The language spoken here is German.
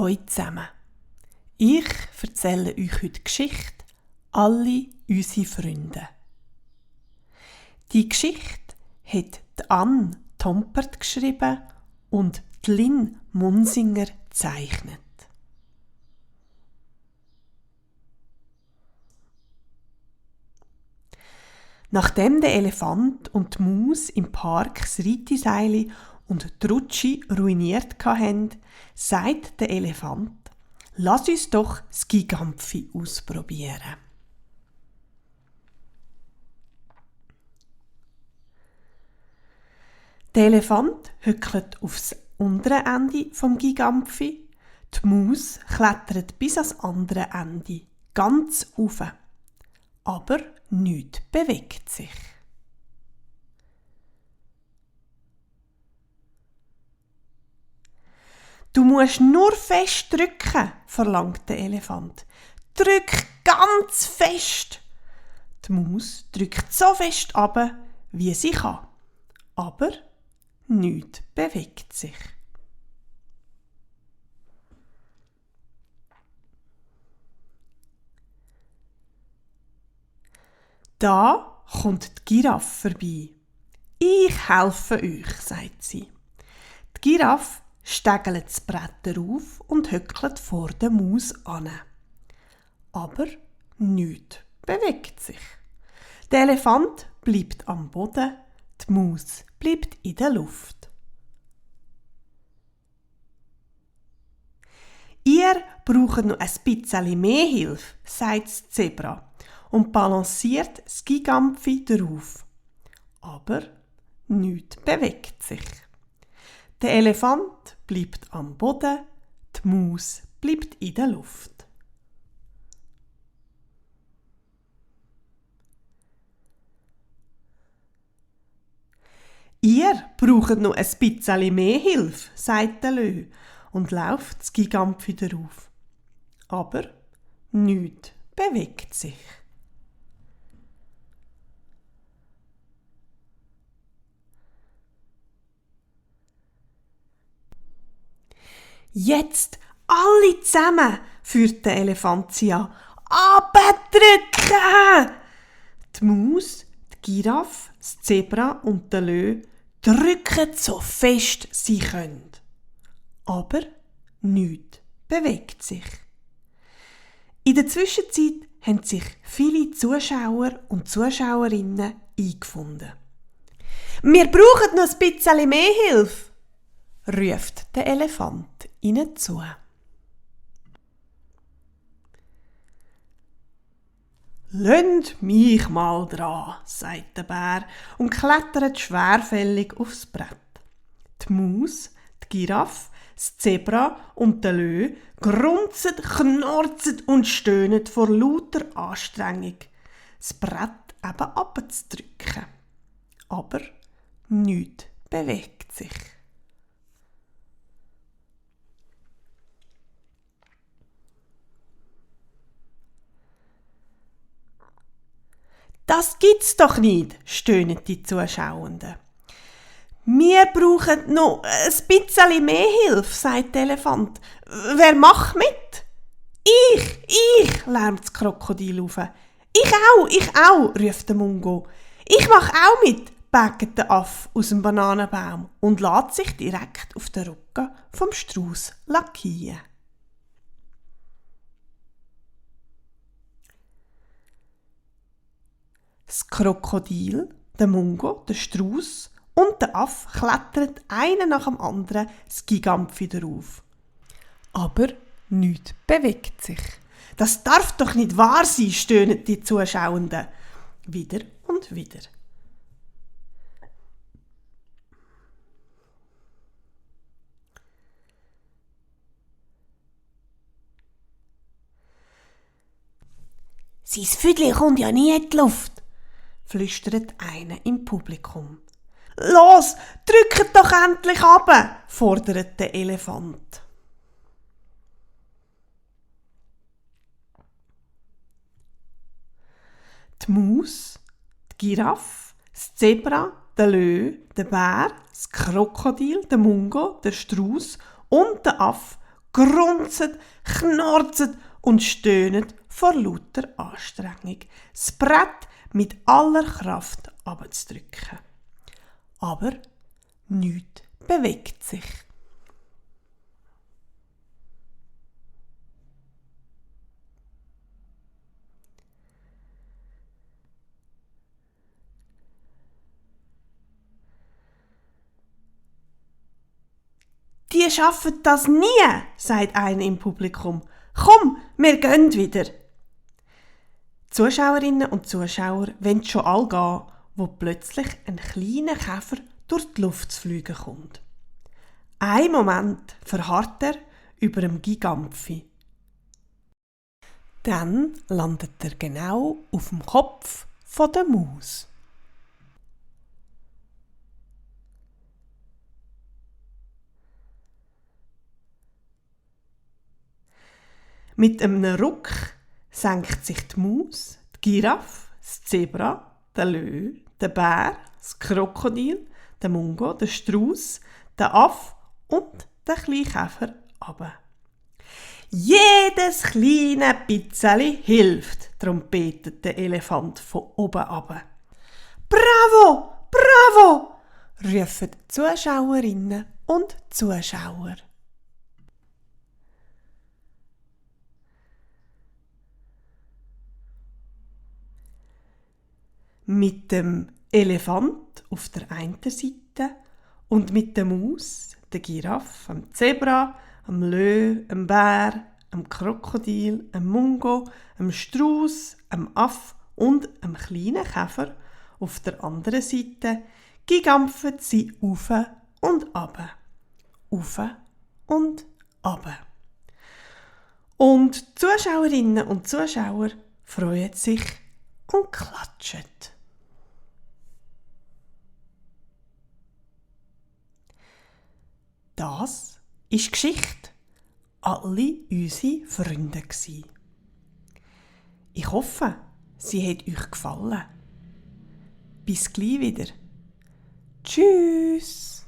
Hallo zusammen. Ich erzähle euch heute die Geschichte «Alle unsere Freunde». Die Geschichte hat die Anne Tompert geschrieben und die Lynn Munsinger gezeichnet. Nachdem der Elefant und die Maus im Park das Reiteseil und die Rutsche ruiniert hatten, sagt der Elefant: «Lass uns doch das Gigampfi ausprobieren.» Der Elefant hückelt aufs untere Ende vom Gigampfi, die Maus klettert bis ans andere Ende, ganz rauf. Aber nichts bewegt sich. «Du musst nur fest drücken», verlangt der Elefant. «Drück ganz fest!» Die Maus drückt so fest runter, wie sie kann. Aber nichts bewegt sich. Da kommt die Giraffe vorbei. «Ich helfe euch», sagt sie. Die Giraffe stegelt das Brett auf und hückelt vor der Maus an. Aber nichts bewegt sich. Der Elefant bleibt am Boden, die Maus bleibt in der Luft. «Ihr braucht noch ein bisschen mehr Hilfe», sagt das Zebra und balanciert das Gigampfi drauf. Aber nichts bewegt sich. Der Elefant bleibt am Boden, die Maus bleibt in der Luft. «Ihr braucht noch ein bisschen mehr Hilfe», sagt der Löwe und läuft das Gigampfi drauf. Aber nichts bewegt sich. «Jetzt alle zusammen», führt der Elefant sie an. «Abdrücken!» Die Maus, die Giraffe, das Zebra und der Löwe drücken so fest sie können. Aber nichts bewegt sich. In der Zwischenzeit haben sich viele Zuschauer und Zuschauerinnen eingefunden. «Wir brauchen noch ein bisschen mehr Hilfe», ruft der Elefant ihnen zu. «Lönnt mich mal dran», sagt der Bär und klettert schwerfällig aufs Brett. Die Maus, die Giraffe, das Zebra und der Löwe grunzen, knurzen und stöhnen vor lauter Anstrengung, das Brett eben abzudrücken. Aber nichts bewegt sich. «Das gibt's doch nicht», stöhnen die Zuschauenden. «Wir brauchen noch ein bisschen mehr Hilfe», sagt der Elefant. «Wer macht mit?» Ich», lärmt das Krokodil auf. Ich auch», ruft der Mungo. «Ich mache auch mit», bägt der Affe aus dem Bananenbaum und lässt sich direkt auf den Rücken vom Strauß lackieren. Das Krokodil, der Mungo, der Strauß und der Affe klettern einer nach dem anderen das Gigampfi drauf. Aber nichts bewegt sich. «Das darf doch nicht wahr sein», stöhnen die Zuschauenden. Wieder und wieder. «Sein Füdli kommt ja nie in die Luft», flüstert einer im Publikum. «Los, drückt doch endlich runter», fordert der Elefant. Die Maus, die Giraffe, das Zebra, der Löwe, der Bär, das Krokodil, der Mungo, der Strauß und der Affe grunzen, knarzen und stöhnen vor lauter Anstrengung, das Brett mit aller Kraft abzudrücken. Aber nichts bewegt sich. «Die schaffen das nie», sagt einer im Publikum. «Komm, wir gehen wieder.» Die Zuschauerinnen und Zuschauer wollen schon all gehen, wo plötzlich ein kleiner Käfer durch die Luft zu fliegen kommt. Ein Moment verharrt er über dem Gigampfi. Dann landet er genau auf dem Kopf von der Maus. Mit einem Ruck senkt sich die Maus, die Giraffe, das Zebra, der Löwe, der Bär, das Krokodil, der Mungo, der Strauß, der Affe und der kleine Käfer runter. «Jedes kleine Pizzeli hilft», trompetet der Elefant von oben runter. «Bravo! Bravo!» rufen die Zuschauerinnen und Zuschauer. Mit dem Elefant auf der einen Seite und mit der Maus, der Giraffe, dem Zebra, dem Löwe, dem Bär, dem Krokodil, dem Mungo, dem Strauß, dem Aff und dem kleinen Käfer auf der anderen Seite gigampfen sie auf und ab. Auf und ab. Und die Zuschauerinnen und Zuschauer freuen sich und klatschen. Das ist die Geschichte. Alle unsere Freunde gsi. Ich hoffe, sie hat euch gefallen. Bis gleich wieder. Tschüss.